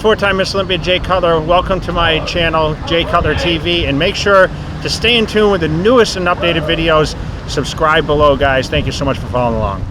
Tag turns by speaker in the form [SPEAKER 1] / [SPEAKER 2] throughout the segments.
[SPEAKER 1] four-time Miss Olympia Jay Cutler. Welcome to my channel, Jay Cutler TV, and make sure to stay in tune with the newest and updated videos. Subscribe below, guys. Thank you so much for following along.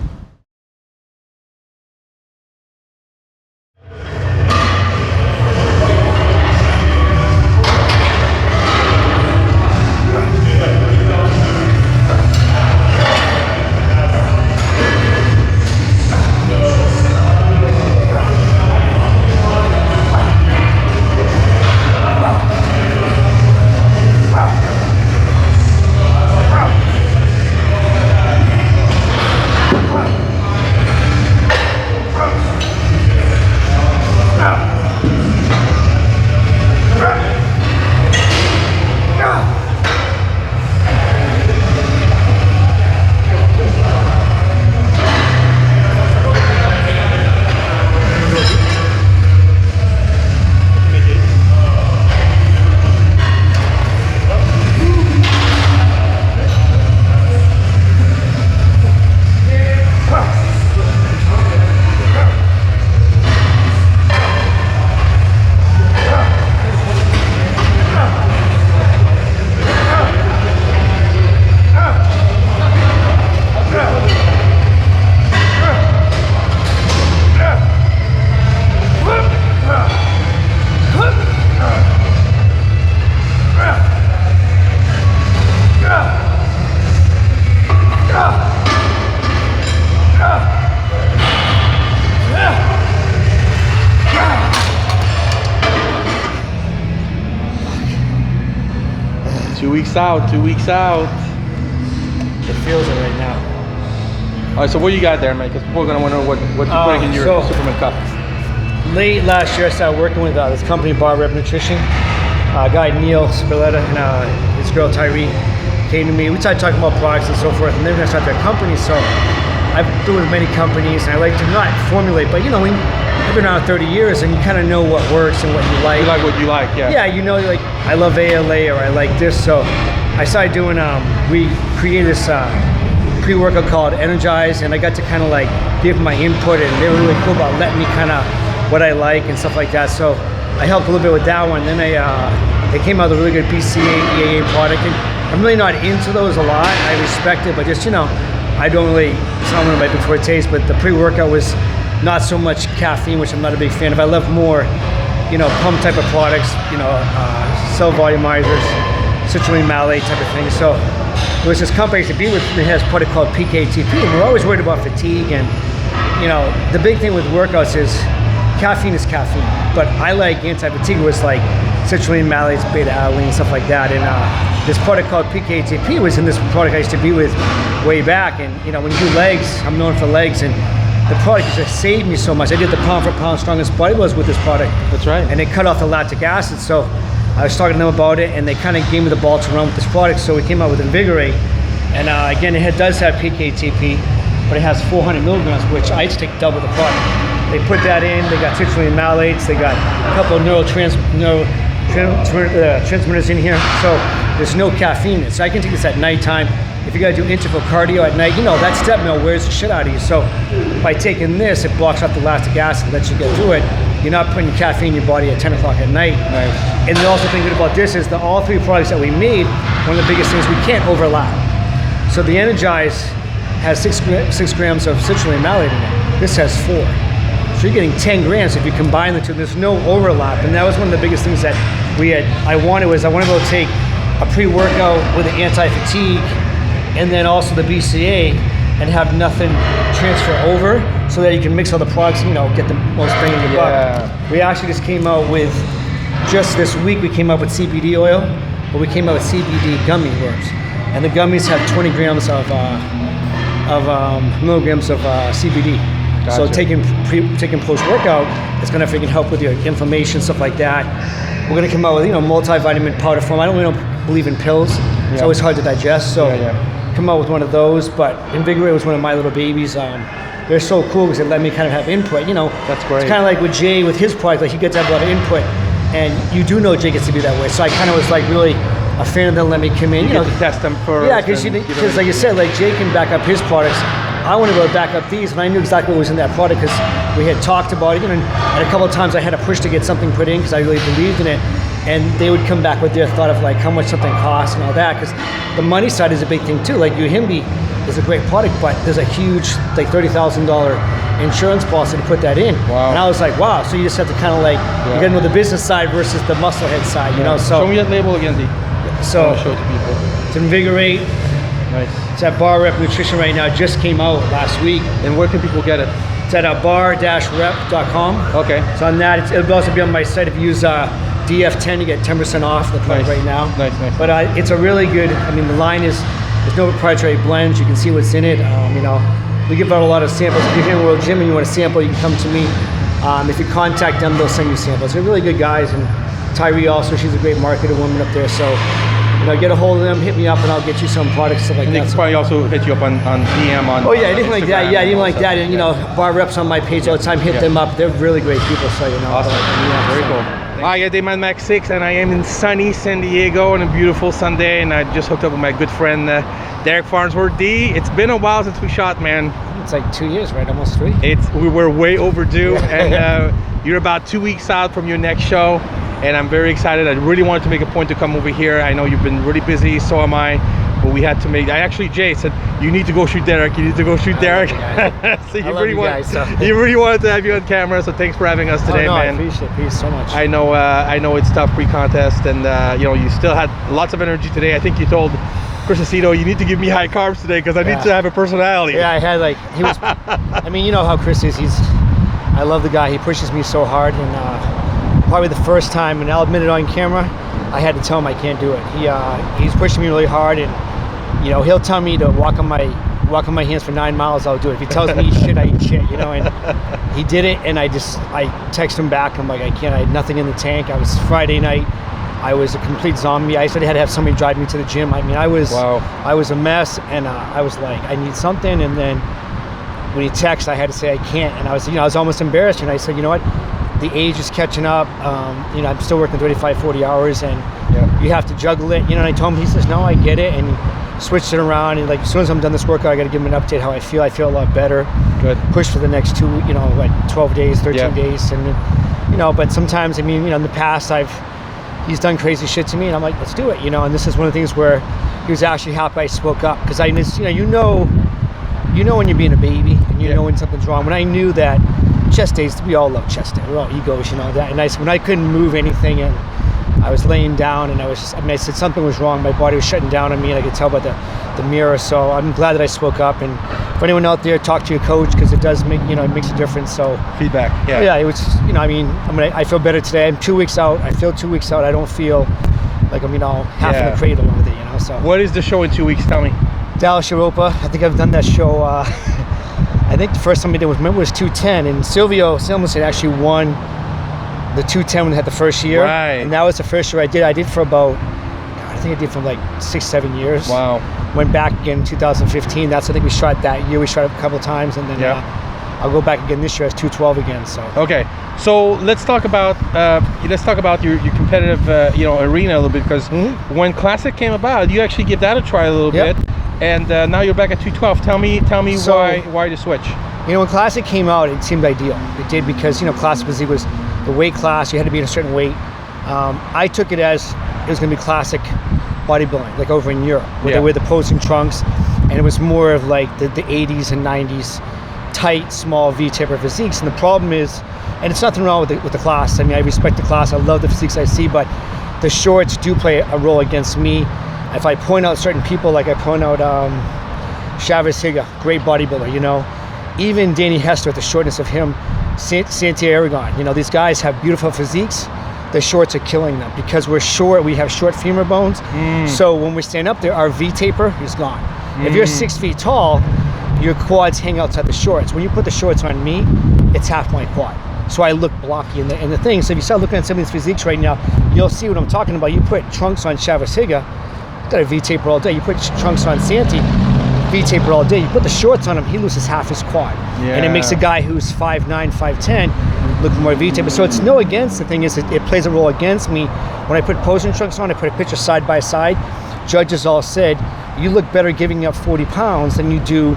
[SPEAKER 2] Two weeks out.
[SPEAKER 3] It feels it right now.
[SPEAKER 2] All right, so what you got there, man? Because people are gonna wonder what you put in your Superman cup.
[SPEAKER 3] Late last year, I started working with this company, Bar Rep Nutrition. Guy Neil Spilletta and his girl Tyree came to me. We started talking about products and so forth, and they were gonna start their company. So I've been with many companies, and I like to not formulate, but you know, I've been around 30 years, and you kind of know what works and what you like.
[SPEAKER 2] You like what you like, yeah.
[SPEAKER 3] Yeah, you know, like I love ALA or I like this. So I started doing, we created this pre-workout called Energize, and I got to kind of like give my input, and they were really cool about letting me kind of what I like and stuff like that. So I helped a little bit with that one. Then they came out with a really good BCA, EAA product, and I'm really not into those a lot. I respect it, but just, you know, I don't really, it's not one of my big fortes, but the pre-workout was not so much caffeine, which I'm not a big fan of. I love more, you know, pump type of products, you know, cell volumizers, citrulline malate type of thing. So there was this company to be with that has a product called PKTP, and we're always worried about fatigue. And, you know, the big thing with workouts is caffeine is caffeine, but I like anti-fatigue was like citrulline malates, beta-alanine, stuff like that. And this product called PKTP was in this product I used to be with way back. And, you know, when you do legs, I'm known for legs, and the product just saved me so much. I did the pound for pound strongest body was with this product.
[SPEAKER 2] That's right.
[SPEAKER 3] And it cut off the lactic acid. So I was talking to them about it, and they kind of gave me the ball to run with this product. So we came out with Invigorate. And again, does have PKTP, but it has 400 milligrams, which I used to take double the product. They put that in, they got citrulline malates, they got a couple of neurotransmitters in here. So there's no caffeine in it. So I can take this at nighttime. If you gotta do interval cardio at night, you know, that step mill wears the shit out of you. So by taking this, it blocks out the lactic acid, lets you get through it. You're not putting caffeine in your body at 10 o'clock at night.
[SPEAKER 2] Nice.
[SPEAKER 3] And the also thing good about this is that all three products that we made, one of the biggest things, we can't overlap. So the Energize has 6 grams of citrulline malate in it. This has 4. So you're getting 10 grams if you combine the two. There's no overlap. And that was one of the biggest things that I wanted to be able to take a pre-workout with an anti-fatigue and then also the BCA and have nothing transfer over so that you can mix all the products, you know, get the most bang in your buck. We actually just came out with, just this week, we came out with CBD oil, but we came out with CBD gummy worms. And the gummies have 20 grams of milligrams of CBD. Gotcha. So taking post-workout, it's gonna freaking help with your inflammation, stuff like that. We're gonna come out with, you know, multivitamin powder form. I don't believe in pills. Yeah. It's always hard to digest, so come out with one of those. But Invigorate was one of my little babies. They're so cool because it let me kind of have input, you know. That's great. It's kind of like with Jay, with his product, like he gets to have a lot of input. And you do know Jay gets to be that way. So I kind of was like really a fan of them, let me come in. You know,
[SPEAKER 2] get to test them first.
[SPEAKER 3] Yeah, because like you said, like Jay can back up his products. I want to go back up these, and I knew exactly what was in that product because we had talked about it, and a couple of times I had to push to get something put in because I really believed in it, and they would come back with their thought of like how much something costs and all that, because the money side is a big thing too. Like Uhimbi is a great product, but there's a huge like $30,000 insurance policy to put that in.
[SPEAKER 2] Wow.
[SPEAKER 3] And I was like, wow, so you just have to kind of like, you gotta know the business side versus the muscle head side, you know? So
[SPEAKER 2] show me that label again, D.
[SPEAKER 3] So
[SPEAKER 2] I'll show it to people.
[SPEAKER 3] It's Invigorate.
[SPEAKER 2] Nice.
[SPEAKER 3] It's at Bar Rep Nutrition right now. It just came out last week.
[SPEAKER 2] And where can people get it?
[SPEAKER 3] It's at bar-rep.com.
[SPEAKER 2] Okay.
[SPEAKER 3] So on that, it'll also be on my site. If you use DF10, you get 10% off the product right now.
[SPEAKER 2] Nice.
[SPEAKER 3] But it's a really good, I mean, the line is, there's no proprietary blends. You can see what's in it. You know, we give out a lot of samples. If you're here in World Gym and you want a sample, you can come to me. If you contact them, they'll send you samples. They're really good guys. And Tyree also, she's a great marketer woman up there. So, you know, get a hold of them, hit me up, and I'll get you some products, stuff like
[SPEAKER 2] And
[SPEAKER 3] that.
[SPEAKER 2] they can probably also hit you up on DM on.
[SPEAKER 3] Oh yeah, anything like that.
[SPEAKER 2] Instagram
[SPEAKER 3] Yeah, anything like
[SPEAKER 2] stuff.
[SPEAKER 3] that. And you know, Bar Reps on my page all the time. Hit them up. They're really great people. So you know.
[SPEAKER 2] Awesome.
[SPEAKER 3] Yeah,
[SPEAKER 2] Very
[SPEAKER 3] so.
[SPEAKER 2] cool. Hi, I'm Dayman Max 6, and I am in sunny San Diego on a beautiful Sunday, and I just hooked up with my good friend Derik Farnsworth. D, it's been a while since we shot, man.
[SPEAKER 3] It's like 2 years, right? Almost 3.
[SPEAKER 2] We were way overdue, and you're about 2 weeks out from your next show, and I'm very excited. I really wanted to make a point to come over here. I know you've been really busy, so am I, but we had to make. Jay said you need to go shoot Derik. You need to go shoot Derik. So you really wanted to have you on camera. So thanks for having us today, man.
[SPEAKER 3] I appreciate it so much.
[SPEAKER 2] I know it's tough pre-contest, and you know, you still had lots of energy today. I think you told Chris Aceto, you need to give me high carbs today because I need to have a personality.
[SPEAKER 3] Yeah, I had he was. I mean, you know how Chris is. I love the guy. He pushes me so hard, and probably the first time, and I'll admit it on camera, I had to tell him I can't do it. He's pushing me really hard, and you know, he'll tell me to walk on my hands for 9 miles, I'll do it. If he tells me shit, I eat shit, you know. And he did it, and I text him back. I'm like, I can't. I had nothing in the tank. I was Friday night. I was a complete zombie. I said I had to have somebody drive me to the gym. I mean, I was a mess, and I was like, I need something. And then when he texts, I had to say I can't, and I was almost embarrassed. And I said, you know what? The age is catching up. You know, I'm still working 35, 40 hours, and you have to juggle it. You know, and I told him. He says, no, I get it, and he switched it around. And like, as soon as I'm done this workout, I got to give him an update how I feel. I feel a lot better.
[SPEAKER 2] Good. Push
[SPEAKER 3] for the next 12 days, 13 days, and you know. But sometimes, I mean, you know, in the past, he's done crazy shit to me, and I'm like, let's do it, you know. And this is one of the things where he was actually happy I spoke up, because I just, you know when you're being a baby, and you know when something's wrong. When I knew that chest days, we all love chest day, we're all egos, you know that. And when I couldn't move anything, and I was laying down, and I said something was wrong. My body was shutting down on me, and I could tell by the mirror. So I'm glad that I spoke up. And for anyone out there, talk to your coach, because it does make, you know, it makes a difference. So
[SPEAKER 2] feedback.
[SPEAKER 3] Yeah, it was, you know, I mean, I feel better today. I'm 2 weeks out. I feel 2 weeks out. I don't feel like I'm, you know, half in the cradle with it, you know. So
[SPEAKER 2] what is the show in 2 weeks? Tell me.
[SPEAKER 3] Dallas Europa. I think I've done that show. I think the first time we did was 210, and Silvio Silverson actually won the 210 when they had the first year.
[SPEAKER 2] Right.
[SPEAKER 3] And that was the first year I did. I did for about, I think I did for like 6-7 years.
[SPEAKER 2] Wow.
[SPEAKER 3] Went back again in 2015. I think we shot that year. We shot it a couple of times, and then I'll go back again this year as 212 again. So
[SPEAKER 2] okay, so let's talk about your competitive arena a little bit, because when Classic came about, you actually give that a try a little bit, and now you're back at 212. Tell me why the switch?
[SPEAKER 3] You know, when Classic came out, it seemed ideal. It did, because, you know, Classic was the weight class. You had to be in a certain weight. I took it as it was going to be classic bodybuilding, like over in Europe, where they wear the posing trunks, and it was more of like the 80s and 90s tight, small V-taper physiques. And the problem is, and it's nothing wrong with the class. I mean, I respect the class. I love the physiques I see, but the shorts do play a role against me. If I point out certain people, like I point out Chavez Higa, great bodybuilder, you know, even Danny Hester, the shortness of him, Santiago Aragon, you know, these guys have beautiful physiques. The shorts are killing them because we're short. We have short femur bones. So when we stand up there, our V-taper is gone. If you're 6 feet tall, your quads hang outside the shorts. When you put the shorts on me, it's half my quad. So I look blocky in the thing. So if you start looking at some of these physiques right now, you'll see what I'm talking about. You put trunks on Chavez Higa, got a V-taper all day. You put trunks on Santi, V-taper all day. You put the shorts on him, he loses half his quad. And it makes a guy who's 5'9", 5'10", look more V-taper. So it's no against. The thing is, it plays a role against me. When I put posing trunks on, I put a picture side by side. Judges all said, you look better giving up 40 pounds than you do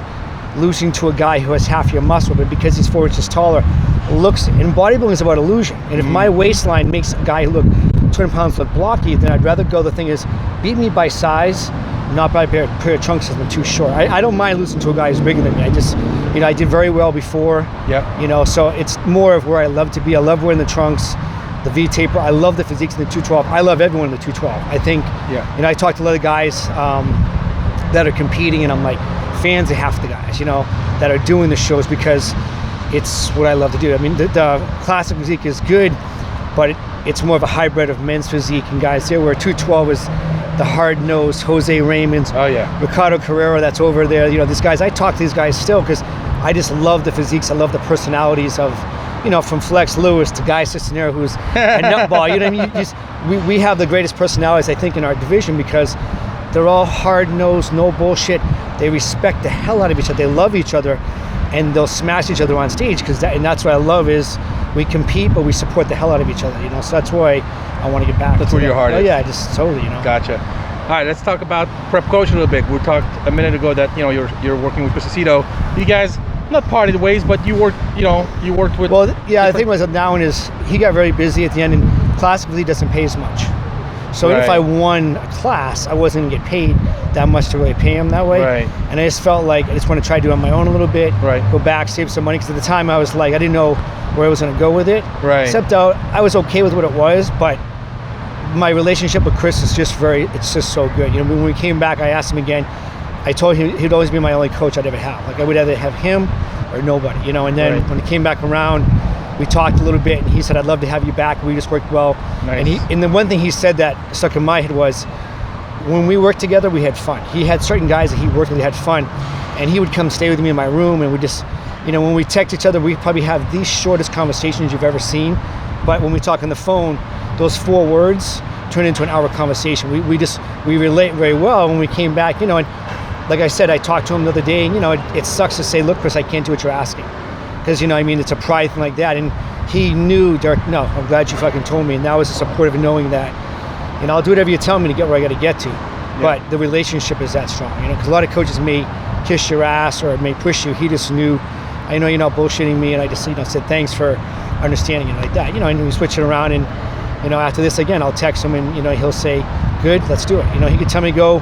[SPEAKER 3] losing to a guy who has half your muscle, but because he's 4 inches taller, looks, and bodybuilding is about illusion. And if my waistline makes a guy who look 200 pounds look blocky, then I'd rather go, the thing is, beat me by size, not by a pair of trunks that's been too short. I don't mind losing to a guy who's bigger than me. I just, you know, I did very well before.
[SPEAKER 2] Yep.
[SPEAKER 3] You know, so it's more of where I love to be. I love wearing the trunks, the V taper. I love the physiques in the 212. I love everyone in the 212. I think, you know, I talked to a lot of guys that are competing, and I'm like fans of half the guys, you know, that are doing the shows because it's what I love to do. I mean, the classic physique is good, but it's more of a hybrid of men's physique and guys there, where 212 is the hard-nosed Jose Raymond's, Ricardo Carrera that's over there. You know, these guys, I talk to these guys still because I just love the physiques. I love the personalities of, you know, from Flex Lewis to Guy Cisnero, who's a nutball. You know what I mean? We have the greatest personalities, I think, in our division because they're all hard-nosed, no bullshit. They respect the hell out of each other. They love each other, and they'll smash each other on stage because and that's what I love is we compete, but we support the hell out of each other. You know, so that's why I want to get back.
[SPEAKER 2] That's where your heart is.
[SPEAKER 3] Oh yeah, just totally. You know.
[SPEAKER 2] Gotcha. All right, let's talk about prep coach a little bit. We talked a minute ago that, you know, you're working with Cito. You guys not parted ways, but you worked with.
[SPEAKER 3] Well, yeah, the thing was now is he got very busy at the end, and classically doesn't pay as much. So if I won a class, I wasn't gonna get paid that much to really pay him that way.
[SPEAKER 2] Right.
[SPEAKER 3] And I just felt like I just want to try to do it on my own a little bit.
[SPEAKER 2] Right.
[SPEAKER 3] Go back, save some money, because at the time I was like, I didn't know where I was gonna go with it.
[SPEAKER 2] Right.
[SPEAKER 3] Except I was okay with what it was, but my relationship with Chris is just it's just so good. You know, when we came back, I asked him again. I told him he'd always be my only coach I'd ever have. Like I would either have him or nobody, you know. And then when he came back around, we talked a little bit, and he said, "I'd love to have you back." We just worked well.
[SPEAKER 2] Nice.
[SPEAKER 3] And the one thing he said that stuck in my head was, when we worked together, we had fun. He had certain guys that he worked with, had fun, and he would come stay with me in my room, and we just, you know, when we text each other, we probably have the shortest conversations you've ever seen. But when we talk on the phone, those 4 words turn into an hour conversation. We relate very well. When we came back, you know, and like I said, I talked to him the other day, and you know, it sucks to say, "Look, Chris, I can't do what you're asking," because, you know, I mean, it's a pride thing like that. And he knew, Derek, no, I'm glad you fucking told me. And that was a supportive of knowing that, you know, I'll do whatever you tell me to get where I got to get to. But the relationship is that strong, you know, because a lot of coaches may kiss your ass or may push you. He just knew, I know you're not bullshitting me, and I just, you know, said thanks for understanding it like that, you know. And we switch it around, and, you know, after this again, I'll text him, and, you know, he'll say, "Good, let's do it." You know, he could tell me, "Go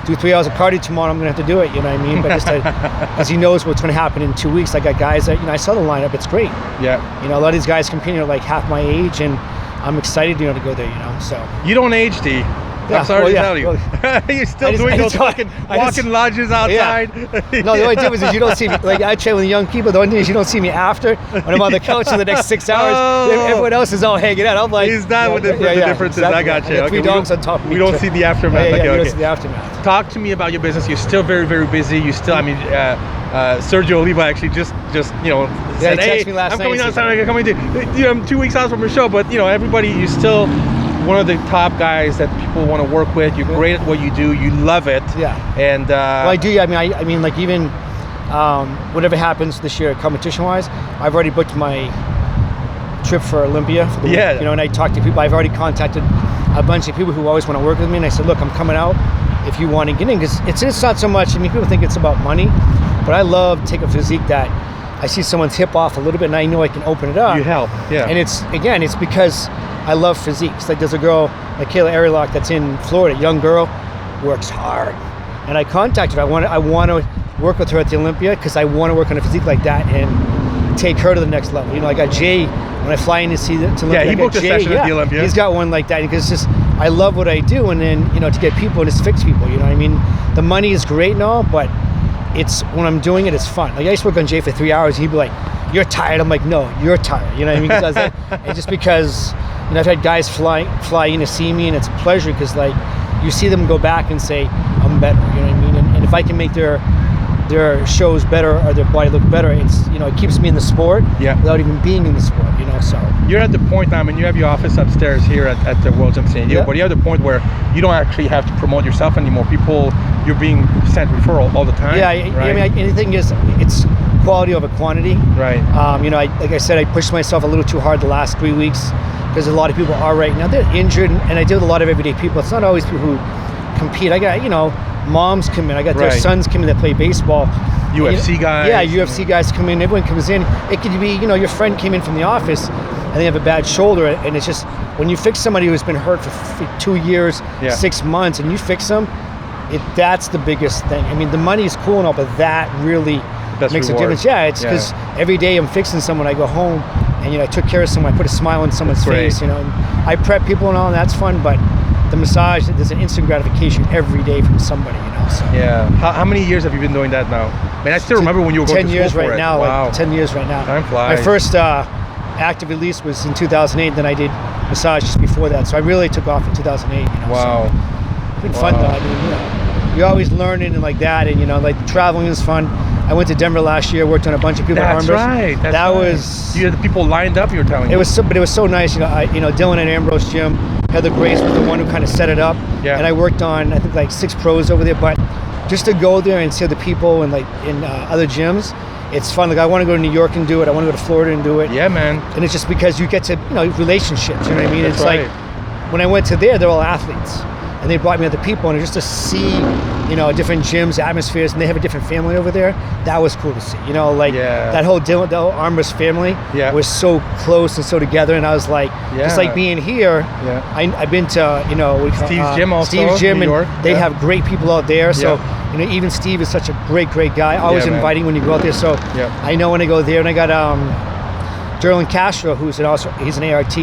[SPEAKER 3] do 3 hours of cardio tomorrow." I'm gonna have to do it, you know what I mean? But just because he knows what's gonna happen in 2 weeks. I got guys that, you know, I saw the lineup, it's great.
[SPEAKER 2] Yeah.
[SPEAKER 3] You know, a lot of these guys competing are like half my age, and I'm excited, you know, to go there, you know, so.
[SPEAKER 2] You don't age, D.
[SPEAKER 3] Yeah,
[SPEAKER 2] I'm sorry to tell you.
[SPEAKER 3] well,
[SPEAKER 2] You're still doing those walking lodges outside.
[SPEAKER 3] Yeah. No, the only difference is you don't see me, like I train with young people, the only thing is you don't see me after, when I'm on the couch for the next 6 hours. Everyone else is all hanging out. I'm like,
[SPEAKER 2] he's not with the differences.
[SPEAKER 3] Exactly.
[SPEAKER 2] I got you.
[SPEAKER 3] I got 3 dogs on top of me.
[SPEAKER 2] We don't see the aftermath.
[SPEAKER 3] Yeah,
[SPEAKER 2] Okay,
[SPEAKER 3] we don't see the aftermath.
[SPEAKER 2] Talk to me about your business. You're still very, very busy. You still, I mean, Sergio Oliva actually just you know, said,
[SPEAKER 3] he texted
[SPEAKER 2] "Hey,
[SPEAKER 3] me last
[SPEAKER 2] I'm coming
[SPEAKER 3] night,
[SPEAKER 2] on Saturday. I'm coming to, you know, I'm 2 weeks out from your show." But, you know, everybody, you're still one of the top guys that people want to work with. You're great at what you do. You love it.
[SPEAKER 3] Yeah.
[SPEAKER 2] And
[SPEAKER 3] well, I do. I mean, like even whatever happens this year, competition-wise, I've already booked my trip for Olympia. For the week, you know, and I talked to people. I've already contacted a bunch of people who always want to work with me, and I said, "Look, I'm coming out if you want to get in," because it's not so much. I mean, people think it's about money, but I love to take a physique that I see someone's hip off a little bit, and I know I can open it up.
[SPEAKER 2] You help, yeah.
[SPEAKER 3] And it's because I love physiques. Like there's a girl, like Kayla Arilock, that's in Florida, young girl, works hard. And I contacted her. I want to work with her at the Olympia because I want to work on a physique like that and take her to the next level. You know, I got Jay, when I fly in to see the Olympia.
[SPEAKER 2] Yeah, he booked a session at the Olympia.
[SPEAKER 3] He's got one like that because it's just, I love what I do, and then, you know, to get people and just fix people, you know what I mean? The money is great and all, but it's, when I'm doing it, it's fun. Like I used to work on Jay for 3 hours, he'd be like, "You're tired." I'm like, "No, you're tired." You know what I mean? Because it's just because, you know, I've had guys fly in to see me, and it's a pleasure because, like, you see them go back and say, "I'm better." You know what I mean? And if I can make their shows better or their body look better, it's, you know, it keeps me in the sport without even being in the sport, you know. So
[SPEAKER 2] you're at the point now, I mean, you have your office upstars here at the World Gym San Diego, but you're at the point where you don't actually have to promote yourself anymore. You're being sent referral all the time.
[SPEAKER 3] Yeah,
[SPEAKER 2] right?
[SPEAKER 3] I mean, anything is, it's quality over quantity.
[SPEAKER 2] Right.
[SPEAKER 3] You know, like I said, I pushed myself a little too hard the last 3 weeks because a lot of people are right now, they're injured, and I deal with a lot of everyday people. It's not always people who compete. I got, you know, moms come in, I got their sons come in that play baseball,
[SPEAKER 2] UFC guys.
[SPEAKER 3] Yeah, UFC guys come in. Everyone comes in. It could be, you know, your friend came in from the office and they have a bad shoulder, and it's just when you fix somebody who's been hurt for 2 years, 6 months, and you fix them, that's the biggest thing. I mean, the money is cool and all, but that really makes a difference. Yeah, it's because every day I'm fixing someone. I go home and, you know, I took care of someone. I put a smile on someone's face. You know, and I prep people and all, and that's fun. But the massage, there's an instant gratification every day from somebody. You know. So.
[SPEAKER 2] Yeah. How many years have you been doing that now? Man, I still remember when you were going to school for it. 10
[SPEAKER 3] years right now.
[SPEAKER 2] Wow.
[SPEAKER 3] Like 10 years right now.
[SPEAKER 2] Time flies.
[SPEAKER 3] My first active release was in 2008. Then I did massage just before that. So I really took off in 2008. You know,
[SPEAKER 2] wow.
[SPEAKER 3] So it's been fun though. I mean, you know, you're always learning and like that, and you know, like traveling is fun. I went to Denver last year, worked on a bunch of people.
[SPEAKER 2] That's right. That was. You had the people lined up. You were telling me.
[SPEAKER 3] It was, but it was so nice. You know, Dylan and Ambrose Gym, Heather Grace was the one who kind of set it up.
[SPEAKER 2] Yeah.
[SPEAKER 3] And I worked on, I think, like 6 pros over there. But just to go there and see the people and like in other gyms, it's fun. Like I want to go to New York and do it. I want to go to Florida and do it.
[SPEAKER 2] Yeah, man.
[SPEAKER 3] And it's just because you get to, you know, relationships. You know what I mean?
[SPEAKER 2] That's
[SPEAKER 3] it's
[SPEAKER 2] right.
[SPEAKER 3] like when I went to there, they're all athletes. And they brought me other people, and just to see, you know, different gyms, atmospheres, and they have a different family over there. That was cool to see. You know, like that whole Dylan, the whole Armbrust family was so close and so together. And I was like, just like being here. I've been to, you know,
[SPEAKER 2] Steve's gym also.
[SPEAKER 3] Steve's gym,
[SPEAKER 2] New York.
[SPEAKER 3] And they have great people out there. So you know, even Steve is such a great guy. Always inviting when you go out there. So I know when I go there, and I got Derlin Castro, he's an ART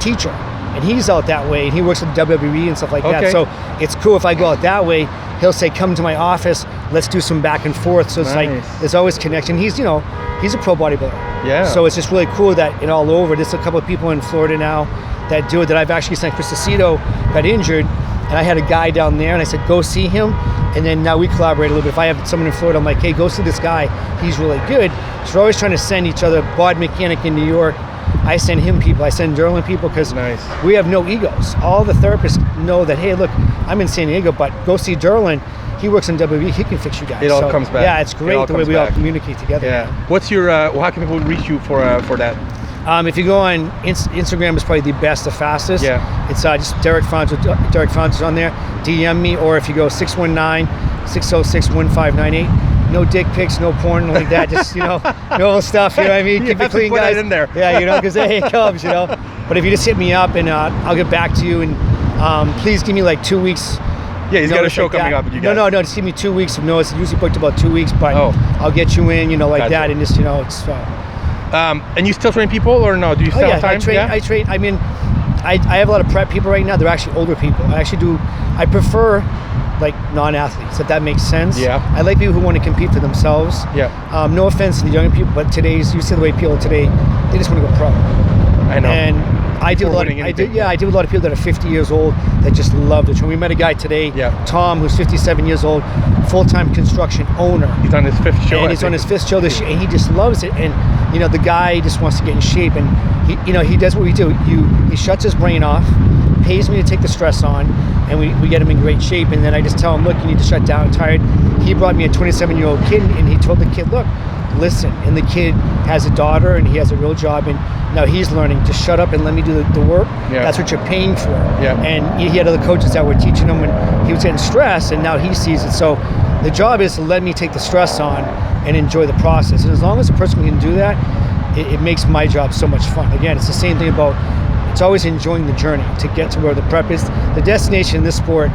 [SPEAKER 3] teacher. And he's out that way, and he works with WWE and stuff like that. So it's cool if I go out that way. He'll say, "Come to my office. Let's do some back and forth." So it's like there's always connection. He's, you know, he's a pro bodybuilder. Yeah. So it's just really cool that in all over. There's a couple of people in Florida now that do it. That I've actually sent. Chris Aceto got injured, and I had a guy down there, and I said, "Go see him." And then now we collaborate a little bit. If I have someone in Florida, I'm like, "Hey, go see this guy. He's really good." So we're always trying to send each other. Bod Mechanic in New York. I send him people, I send Derlin people, because we have no egos. All the therapists know that, hey, look, I'm in San Diego, but go see Derlin. He works in WWE, he can fix you guys.
[SPEAKER 2] It all comes back.
[SPEAKER 3] Yeah, it's great the way we all communicate together.
[SPEAKER 2] Yeah. What's your, how can people reach you for that?
[SPEAKER 3] If you go on Instagram, is probably the best, the fastest. Yeah. It's just Derik Farnsworth on there. DM me, or if you go 619-606-1598. No dick pics, no porn like that. Just, you know, normal stuff. You know what I mean?
[SPEAKER 2] Keep it clean, guys. In there.
[SPEAKER 3] Yeah, you know, because hey, it comes. You know. But if you just hit me up, and I'll get back to you, and please give me like 2 weeks.
[SPEAKER 2] Yeah, he's got a show coming up with you guys.
[SPEAKER 3] No. Just give me 2 weeks of notice. It's usually booked about 2 weeks, but I'll get you in. You know, like that, and just, you know, it's.
[SPEAKER 2] And you still train people, or no? Do you still have time?
[SPEAKER 3] I train. I mean, I have a lot of prep people right now. They're actually older people. I prefer like non-athletes, if that makes sense. Yeah. I like people who want to compete for themselves. Yeah. No offense to the younger people, but you see the way people today, they just want to go pro.
[SPEAKER 2] I know.
[SPEAKER 3] And I deal with a lot of people that are 50 years old that just love it. We met a guy today, Tom, who's 57 years old, full-time construction owner.
[SPEAKER 2] He's on his 5th show.
[SPEAKER 3] And he's on his 5th show this year, and he just loves it. And you know, the guy just wants to get in shape, and he does what we do. He shuts his brain off, pays me to take the stress on, and we get him in great shape. And then I just tell him, look, you need to shut down. I'm tired. He brought me a 27-year-old kid, and he told the kid, look, listen. And the kid has a daughter, and he has a real job, and now he's learning to shut up and let me do the work. Yeah. That's what you're paying for. Yeah. And he had other coaches that were teaching him, and he was getting stressed, and now he sees it. So the job is to let me take the stress on and enjoy the process. And as long as a person can do that, it makes my job so much fun. Again, it's the same thing about, it's always enjoying the journey to get to where the prep is. The destination in this sport,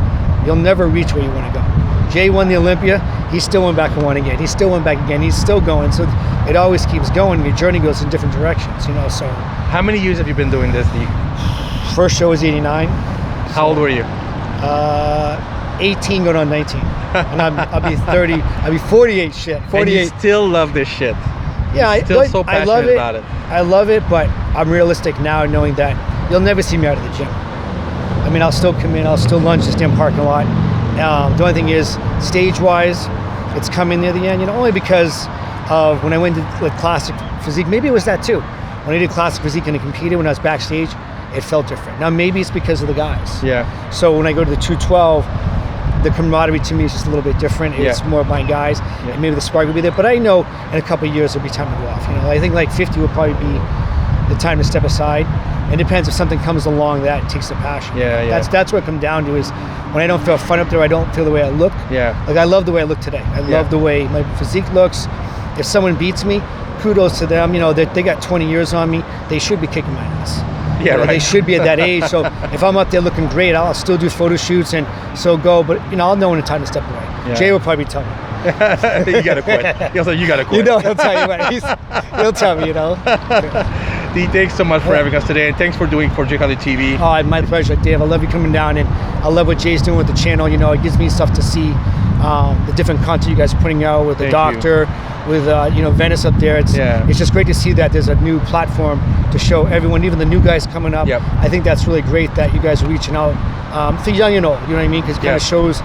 [SPEAKER 3] you'll never reach where you want to go. Jay won the Olympia, he still went back and won again. He still went back again, he's still going. So it always keeps going. Your journey goes in different directions, you know, so.
[SPEAKER 2] How many years have you been doing this?
[SPEAKER 3] First show was 89.
[SPEAKER 2] How old were you?
[SPEAKER 3] 18 going on 19. And I'll be 30, I'll be 48 shit. 48.
[SPEAKER 2] And you still love this shit.
[SPEAKER 3] Yeah,
[SPEAKER 2] so passionate about it.
[SPEAKER 3] I love it, but I'm realistic now, knowing that you'll never see me out of the gym. I mean, I'll still come in, I'll still lunge this damn parking lot. The only thing is, stage-wise, it's coming near the end, you know, only because of when I went to like classic physique. Maybe it was that too. When I did classic physique and I competed, when I was backstage, it felt different. Now maybe it's because of the guys. Yeah. So when I go to the 212, the camaraderie to me is just a little bit different. It's more my guys, and maybe the spark will be there. But I know in a couple of years it'll be time to go off. You know, I think like 50 will probably be the time to step aside. It depends if something comes along that takes the passion.
[SPEAKER 2] Yeah, yeah.
[SPEAKER 3] That's what it comes down to is when I don't feel fun up there, I don't feel the way I look.
[SPEAKER 2] Yeah.
[SPEAKER 3] Like I love the way I look today. I love the way my physique looks. If someone beats me, kudos to them. You know, they got 20 years on me. They should be kicking my ass.
[SPEAKER 2] Yeah,
[SPEAKER 3] You know,
[SPEAKER 2] right.
[SPEAKER 3] They should be at that age. So if I'm up there looking great, I'll still do photo shoots and so go. But you know, I'll know when it's time to step away.
[SPEAKER 2] Yeah.
[SPEAKER 3] Jay will probably tell me.
[SPEAKER 2] You gotta quit. He'll say you gotta quit.
[SPEAKER 3] You know, he'll tell you what. He'll tell me. You know.
[SPEAKER 2] D, thanks so much for having us today, and thanks for doing for Cutler TV.
[SPEAKER 3] Oh, my pleasure, Dave. I love you coming down, and I love what Jay's doing with the channel. You know, it gives me stuff to see, the different content you guys are putting out with the doctor, with you know, Venice up there. It's just great to see that there's a new platform to show everyone, even the new guys coming up.
[SPEAKER 2] Yep.
[SPEAKER 3] I think that's really great that you guys are reaching out for young and old. You know what I mean? Because it kind of shows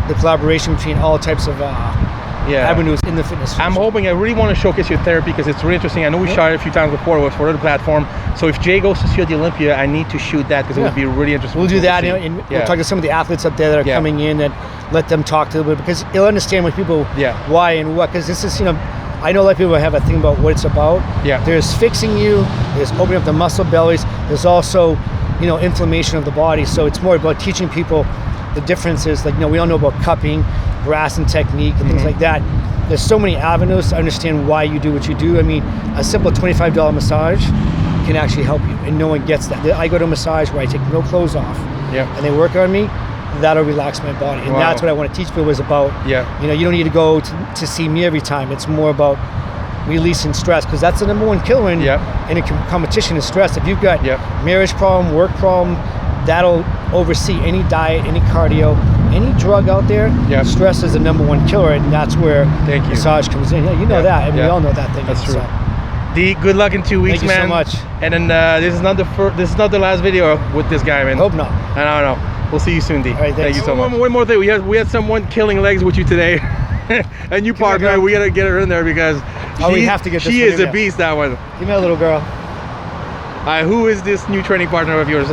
[SPEAKER 3] the collaboration between all types of avenues in the fitness.
[SPEAKER 2] I'm hoping, I really want to showcase your therapy because it's really interesting. I know we shot it a few times before with for other platform. So if Jay goes to shoot the Olympia, I need to shoot that because it would be really interesting.
[SPEAKER 3] We'll do that, and we'll talk to some of the athletes up there that are coming in and let them talk to them, because they'll understand what people why and what, because this is, you know, I know a lot of people have a thing about what it's about.
[SPEAKER 2] Yeah.
[SPEAKER 3] There's fixing you, there's opening up the muscle bellies, there's also, you know, inflammation of the body. So it's more about teaching people the differences. Like, you know, we all know about cupping, brass and technique and things like that. There's so many avenues to understand why you do what you do. I mean, a simple $25 massage can actually help you, and no one gets that. I go to a massage where I take no clothes off, and they work on me. That'll relax my body, and that's what I want to teach people is about. You know, you don't need to go to see me every time. It's more about releasing stress, because that's the number one killer in a competition is stress. If you've got marriage problem, work problem, that'll oversee any diet, any cardio, any drug out there. Stress is the number one killer, and that's where massage comes in. Yeah, you know that, and we all know that thing.
[SPEAKER 2] That's true. D, good luck in 2 weeks, man.
[SPEAKER 3] Thank you so much.
[SPEAKER 2] And then this is not the last video with this guy, man.
[SPEAKER 3] Hope not.
[SPEAKER 2] I don't know. We'll see you soon, D.
[SPEAKER 3] All right,
[SPEAKER 2] thank you so much. One more thing, we had someone killing legs with you today. A new partner. We gotta get her in there because
[SPEAKER 3] we have to get this.
[SPEAKER 2] She is a beast. That one.
[SPEAKER 3] Give me a little girl.
[SPEAKER 2] Who is this new training partner of yours,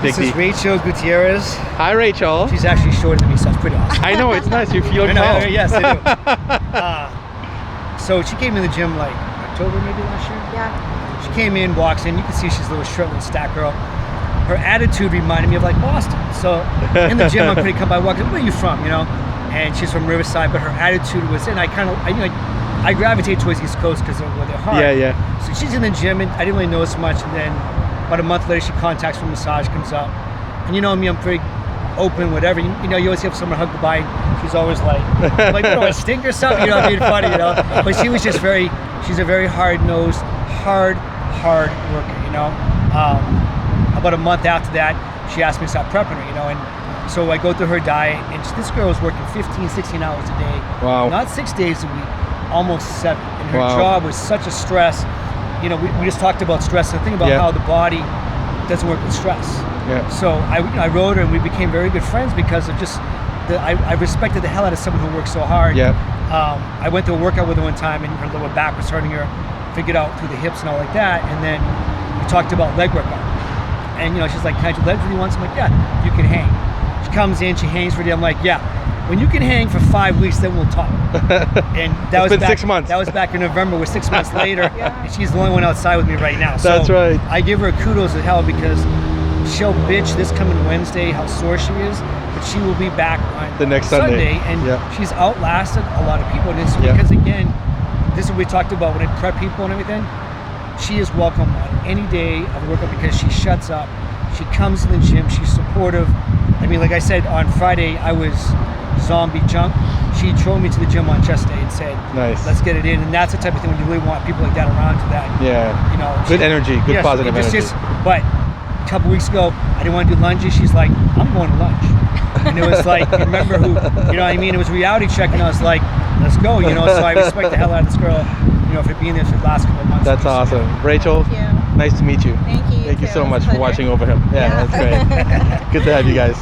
[SPEAKER 2] Big D?
[SPEAKER 3] This is Rachel Gutierrez.
[SPEAKER 2] Hi, Rachel.
[SPEAKER 3] She's actually shorter than me, so it's pretty awesome.
[SPEAKER 2] I know, it's nice. You feel tall.
[SPEAKER 3] Yes, I do. So she came in the gym like October maybe last year.
[SPEAKER 4] Yeah.
[SPEAKER 3] She came in, walks in. You can see she's a little short, little stack girl. Her attitude reminded me of like Boston. So in the gym, I'm pretty come by walking. Where are you from? You know, and she's from Riverside, but her attitude was, and I gravitate towards East Coast because of where they're hard.
[SPEAKER 2] Yeah.
[SPEAKER 3] So she's in the gym, and I didn't really notice much. And then about a month later, she contacts from massage, comes up, and you know me, I'm very open, whatever. You know, you always have someone hug goodbye. She's always like, you know, I stink or something. You know, being funny, you know. But she was just she's a very hard-nosed, hard worker. You know. About a month after that, she asked me to start prepping her, you know, and so I go through her diet, and this girl was working 15, 16 hours a day.
[SPEAKER 2] Wow.
[SPEAKER 3] Not 6 days a week, almost 7. And her job was such a stress. You know, we just talked about stress, and the thing about how the body doesn't work with stress. So I wrote her, and we became very good friends because of just, I respected the hell out of someone who works so hard. I went to a workout with her one time, and her lower back was hurting her, figured out through the hips and all like that, and then we talked about leg workout. And you know, she's like, "Can I do legs with you once?" I'm like, "Yeah, you can hang." She comes in, she hangs for a day. I'm like, "Yeah, when you can hang for 5 weeks, then we'll talk." And that was
[SPEAKER 2] been
[SPEAKER 3] back,
[SPEAKER 2] 6 months.
[SPEAKER 3] That was back in November. We're 6 months later, and she's the only one outside with me right now. So
[SPEAKER 2] that's right.
[SPEAKER 3] I give her kudos to hell because she'll bitch this coming Wednesday how sore she is, but she will be back on
[SPEAKER 2] the next Sunday.
[SPEAKER 3] And she's outlasted a lot of people. And it's because again, this is what we talked about when I prep people and everything. She is welcome on any day of the workout because she shuts up. She comes to the gym. She's supportive. I mean, like I said, on Friday, I was zombie junk. She drove me to the gym on chest day and said,
[SPEAKER 2] "Nice,
[SPEAKER 3] let's get it in." And that's the type of thing when you really want people like that around to that. You know,
[SPEAKER 2] good energy, good positive energy.
[SPEAKER 3] But a couple weeks ago, I didn't want to do lunges. She's like, "I'm going to lunch." And it was like, remember who, you know what I mean? It was reality check, and I was like, let's go, you know? So I respect the hell out of this girl, you know, for being there for the last couple of months.
[SPEAKER 2] That's awesome. Rachel, nice to meet you.
[SPEAKER 4] Thank you.
[SPEAKER 2] Thank you so much for watching over him. Yeah, that's great. Good to have you guys.